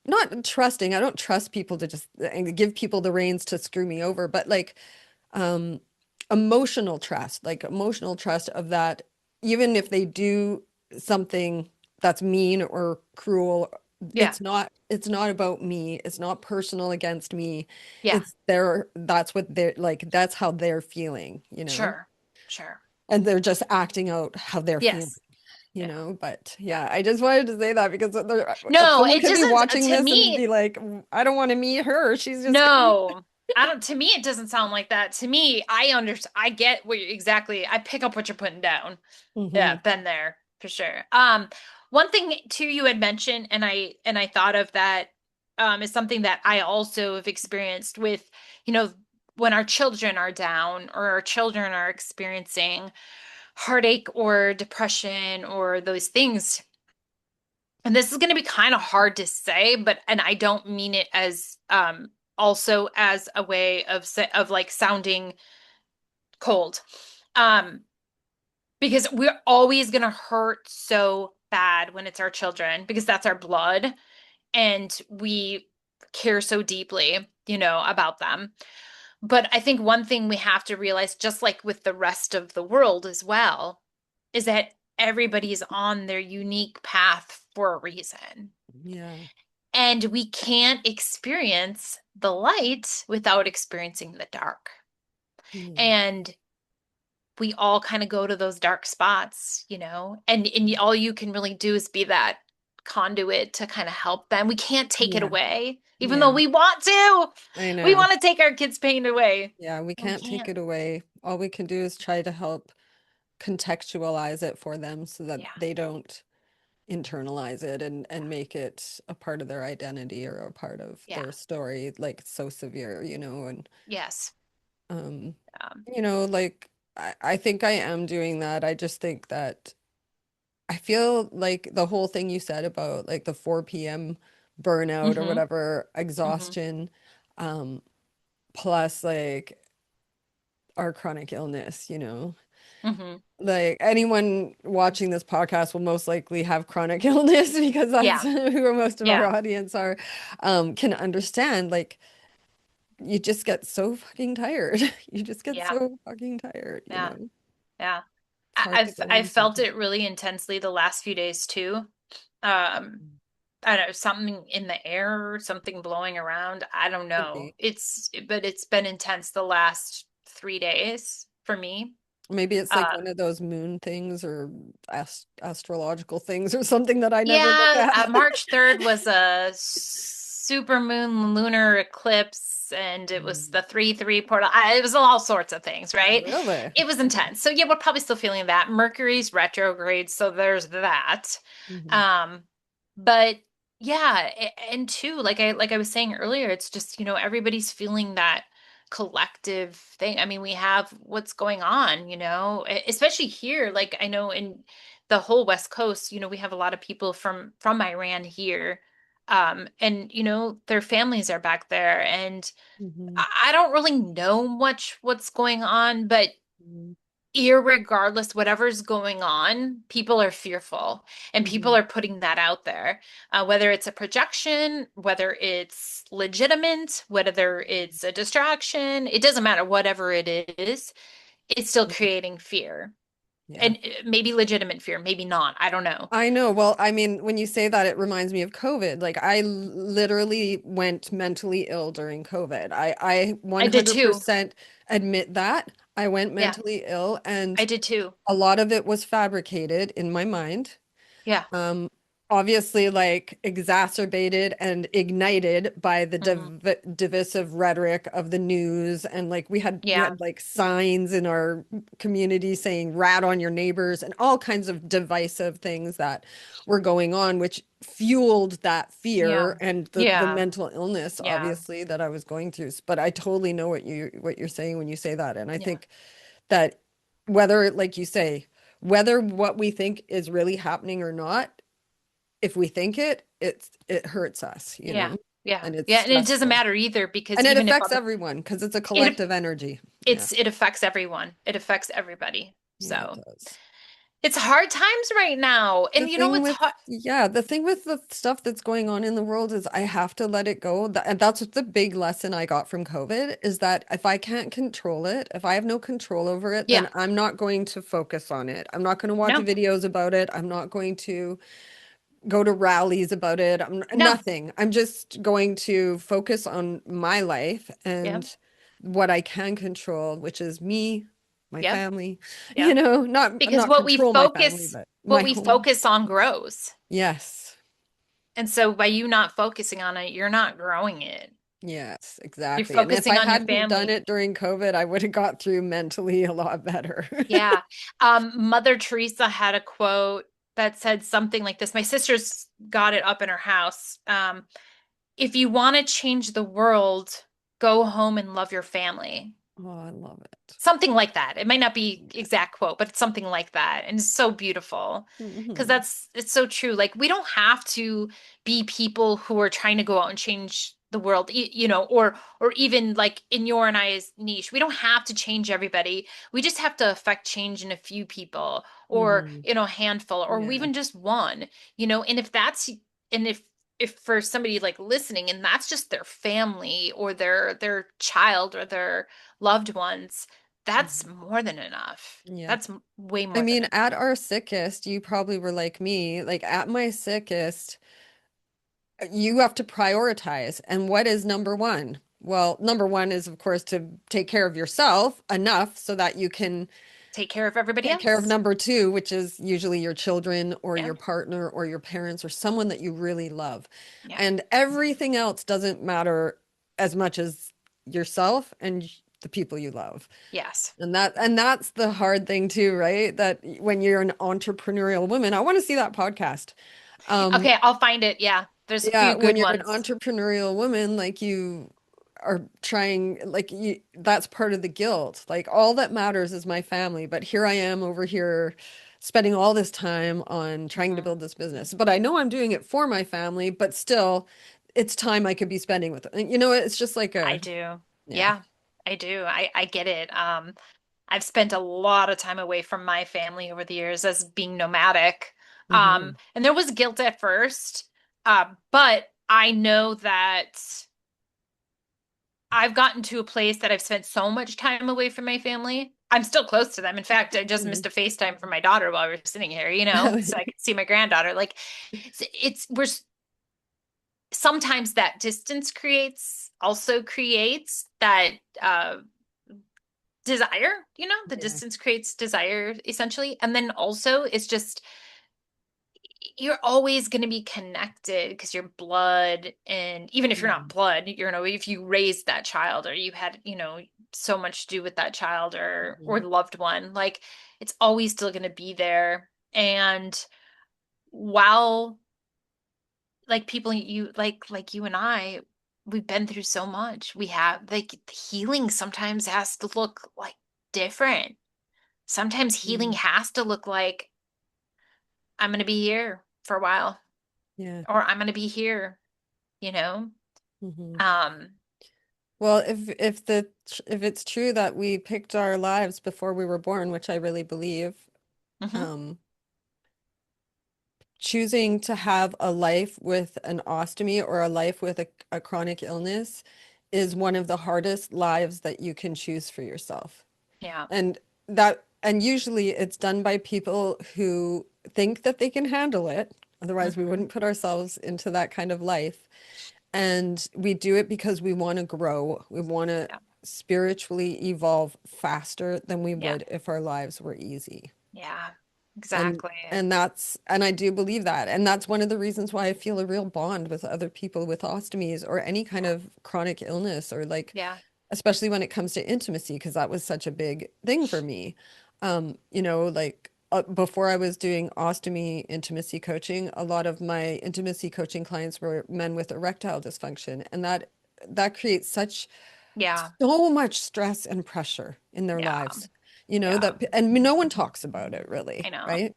not trusting, I don't trust people to just and give people the reins to screw me over, but like um emotional trust of that even if they do something that's mean or cruel, Yeah. it's not about me. It's not personal against me. Yeah. It's their that's what they're like that's how they're feeling, you know? Sure. Sure. And they're just acting out how they're feeling, Yes. you Yeah. know? But Yeah. yeah, I just wanted to say that because No, someone it could be doesn't watching to this and me. be like, I don't want to meet her. She's just crazy. No, I don't. To me, it doesn't sound like that. To me, I understand. I get what you exactly. I pick up what you're putting down. Yeah, Hmm. been there for sure. One thing too you had mentioned, and I thought of that, is something that I also have experienced with, you know, when our children are down or our children are experiencing heartache or depression or those things. And this is going to be kind of hard to say, but and I don't mean it as also as a way of like sounding cold. Um because we're always going to hurt so bad when it's our children because that's our blood and we care so deeply, about them. But I think one thing we have to realize, just like with the rest of the world as well, is that everybody's on their unique path for a reason. Yeah. And we can't experience the light without experiencing the dark. Yeah. And we all kind of go to those dark spots, and all you can really do is be that conduit to kind of help them. We can't take it Yeah. away, even though Yeah. we want to. I We know. want to take our kids' pain away. Yeah, we We can't take can't. it away. All we can do is try to help contextualize it for them so that Yeah. they don't internalize it and make it a part of their identity or a part of Yeah. their story, like so severe, you know, and Yes. um, Um, like I think I am doing that. I just think that I feel like the whole thing you said about like the 4 p.m. burnout or mm-hmm. whatever, Mm-hmm. exhaustion, um, plus like our chronic illness, you know. Mm-hmm. Like anyone watching this podcast will most likely have chronic illness because that's Yeah. who most of our Yeah. audience are, can understand. Like you just get so fucking tired. You just get Yeah. so fucking tired, you Yeah. know. Yeah. It's hard to go I've home felt sometimes. it really intensely the last few days too. Um, I don't know, something in the air, something blowing around. I don't Could know. be. But it's been intense the last 3 days for me. Maybe it's like Uh, one of those moon things or astrological things or something that I never look yeah, at. March 3rd was a super moon lunar eclipse, and it was Mm. the 3-3 portal. It was all sorts of things, right? Really? It was intense. So yeah, we're probably still feeling that. Mercury's retrograde, so there's that. Hmm. Um, but yeah, and two, like I was saying earlier, it's just, everybody's feeling that collective thing. I mean, we have what's going on, especially here. Like I know in the whole West Coast, we have a lot of people from Iran here. And their families are back there, and Hmm. I don't really know much what's going on, but Hmm. irregardless, whatever's going on, people are fearful and people Hmm. are putting that out there. Whether it's a projection, whether it's legitimate, whether it's a distraction, it doesn't matter, whatever it is, it's still creating fear. Yeah. And maybe legitimate fear, maybe not. I don't know. I know. Well, I mean, when you say that, it reminds me of COVID. Like literally went mentally ill during COVID. I I did too. 100% admit that. I went Yeah, mentally ill and I did too. a lot of it was fabricated in my mind. Yeah. Um, Obviously, like exacerbated and ignited by the Hmm. divisive rhetoric of the news, and like we Yeah. had like signs in our community saying "rat on your neighbors" and all kinds of divisive things that were going on, which fueled that Yeah. fear and the Yeah. mental illness, Yeah. obviously, that I was going through. But I totally know what you're saying when you say that, and I Yeah. think that whether, like you say, whether what we think is really happening or not, if we think it hurts us, you Yeah. know, Yeah. and it's Yeah. And it doesn't stressful. matter either because And it even if affects other everyone because it's a it collective energy. Yeah. it affects everyone. It affects everybody. Yeah, it So does. it's hard times right now. The And you know thing what's with hard? yeah, the thing with the stuff that's going on in the world is I have to let it go. And that's what the big lesson I got from COVID is that if I can't control it, if I have no control over it, Yeah. then I'm not going to focus on it. I'm not going to watch No. videos about it. I'm not going to go to rallies about it. No. Nothing. I'm just going to focus on my life Yep. and what I can control, which is me, my Yep. family, Yep. Because not control my family, but what my we home. focus on grows. Yes. And so by you not focusing on it, you're not growing it. Yes, You're exactly. And if focusing I on your hadn't done family. it during COVID, I would have got through mentally a lot better. Yeah. Mother Teresa had a quote that said something like this. My sister's got it up in her house. If you want to change the world, go home and love your family. Oh, I love it. Something like that. It might not be Yeah. exact quote, but it's something like that. And it's so beautiful because Hmm. it's so true. Like we don't have to be people who are trying to go out and change the world, or even like in your and I's niche. We don't have to change everybody. We just have to affect change in a few people or, Hmm. a handful or Yeah. even just one, and if for somebody like listening and that's just their family or their child or their loved ones, that's Mhm. more than enough. Yeah. That's way I more than mean, enough. at our sickest, you probably were like me. Like at my sickest, you have to prioritize. And what is number one? Well, number one is, of course, to take care of yourself enough so that you can Take care of everybody take care of else. number two, which is usually your children or Yeah. your partner or your parents or someone that you really love. Yeah. And everything else doesn't matter as much as yourself and the people you love. Yes. And that's the hard thing too, right? That when you're an entrepreneurial woman, I want to see that podcast. Um, Okay, I'll find it. Yeah. There's a yeah, few when good you're an ones. entrepreneurial woman, like you are trying, like you, that's part of the guilt. Like all that matters is my family, but here I am over here spending all this time on trying to Mhm. build this business. But I know I'm doing it for my family, but still it's time I could be spending with them. It's just like I a, do. yeah. Yeah, I do. I get it. I've spent a lot of time away from my family over the years as being nomadic. Hmm. And there was guilt at first. But I know that I've gotten to a place that I've spent so much time away from my family. I'm still close to them. In fact, I just Hmm. missed a FaceTime from my daughter while we were sitting here, so I could see my granddaughter. Like we're sometimes that distance creates that desire, the Yeah. distance creates desire essentially. And then also it's just you're always going to be connected because you're blood. And even if you're not Mhm. blood, if you raised that child or you had, so much to do with that child or Mhm. loved one, like it's always still going to be there. And while like people you like you and I, we've been through so much. We have like healing sometimes has to look like different. Sometimes healing Mhm. has to look like I'm going to be here for a while Yeah. or I'm going to be here, you know? Hmm. Um, Well, if it's true that we picked our lives before we were born, which I really believe, mhm, um, choosing to have a life with an ostomy or a life with a chronic illness is one of the hardest lives that you can choose for yourself. yeah. And usually it's done by people who think that they can handle it. Otherwise, we Hmm. wouldn't put ourselves into that kind of life. And we do it because we want to grow. We want to Yeah. spiritually evolve faster than we Yeah. would if our lives were easy. Yeah. And Exactly. and I do believe that. And that's one of the reasons why I feel a real bond with other people with ostomies or any kind Yeah. of chronic illness or like Yeah. especially when it comes to intimacy, because that was such a big thing for me. Like before I was doing ostomy intimacy coaching, a lot of my intimacy coaching clients were men with erectile dysfunction, and that creates Yeah. so much stress and pressure in their Yeah. lives. Yeah. And no one talks about it I really, know. right?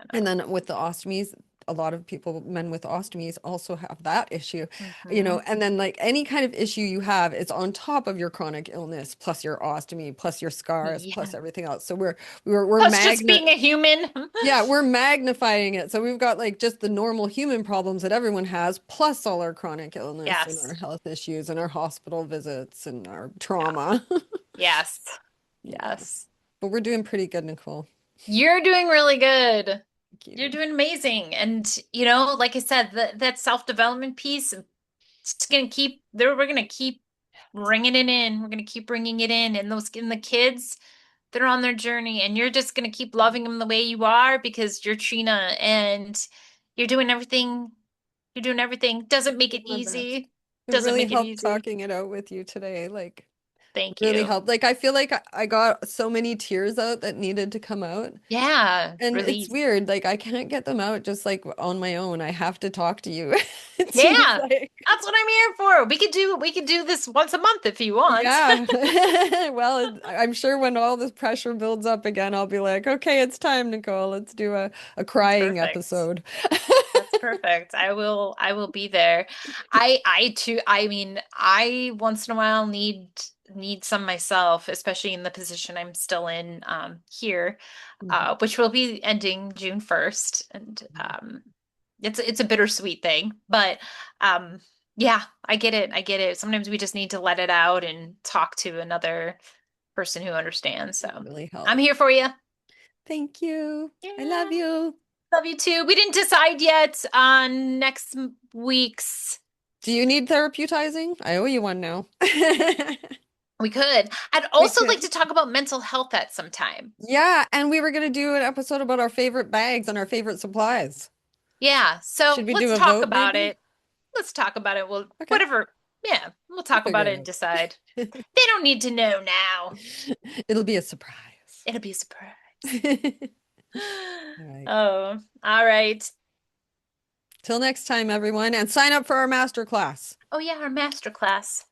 I And know. then with the ostomies, a lot of people, men with ostomies, also have that issue, Hmm. and then like any kind of issue you have is on top of your chronic illness, plus your ostomy, plus your scars, plus Yeah. everything else. So we're Plus just being a human. yeah, we're magnifying it. So we've got like just the normal human problems that everyone has, plus all our chronic illness and our Yes. health issues and our hospital visits and our Yeah. trauma. Yes. Yeah. Yes. But we're doing pretty good, Nicole. You're doing really good. Thank You're you. doing amazing. And, like I said, that self-development piece, it's gonna keep there. We're gonna keep bringing it in. We're gonna keep bringing it in. And the kids, they're on their journey, and you're just gonna keep loving them the way you are because you're Trina and you're doing everything. You're doing everything. Doesn't make Doing it my best. easy. It Doesn't really make it helped easy. talking it out with you today. Like, Thank really you. helped. Like, I feel like I got so many tears out that needed to come out. Yeah, And it's release. weird. Like, I can't get them out just like on my own. I have to talk to you. It seems Yeah, like. that's what I'm here for. We could do this once a month if you want. Yeah. Well, I'm sure when all this pressure builds up again, I'll be like, okay, it's time, Nicole. Let's do a That's crying perfect. episode. That's perfect. I will be there. I too, I mean, I once in a while need some myself, especially in the position I'm still in here, Mhm. which will be ending June 1st. And Mhm. it's a bittersweet thing. But um yeah, I get it. I get it. Sometimes we just need to let it out and talk to another person who understands. It So really I'm helped. here for you. Thank you. I Yeah. love you. Love you too. We didn't decide yet on next week's. Do you need therapeuticing? I owe you one now. We could. I'd We also like could. to talk about mental health at some time. Yeah, and we were going to do an episode about our favorite bags and our favorite supplies. Yeah, so Should we let's do a talk vote about maybe? it. Let's talk about it. Well, Okay, whatever. Yeah, we'll we'll talk figure about it it and out. decide. They don't need to know now. It'll be a surprise. It'll be a surprise. All right. Oh, all right. Till next time, everyone, and sign up for our master class. Oh yeah, our master class.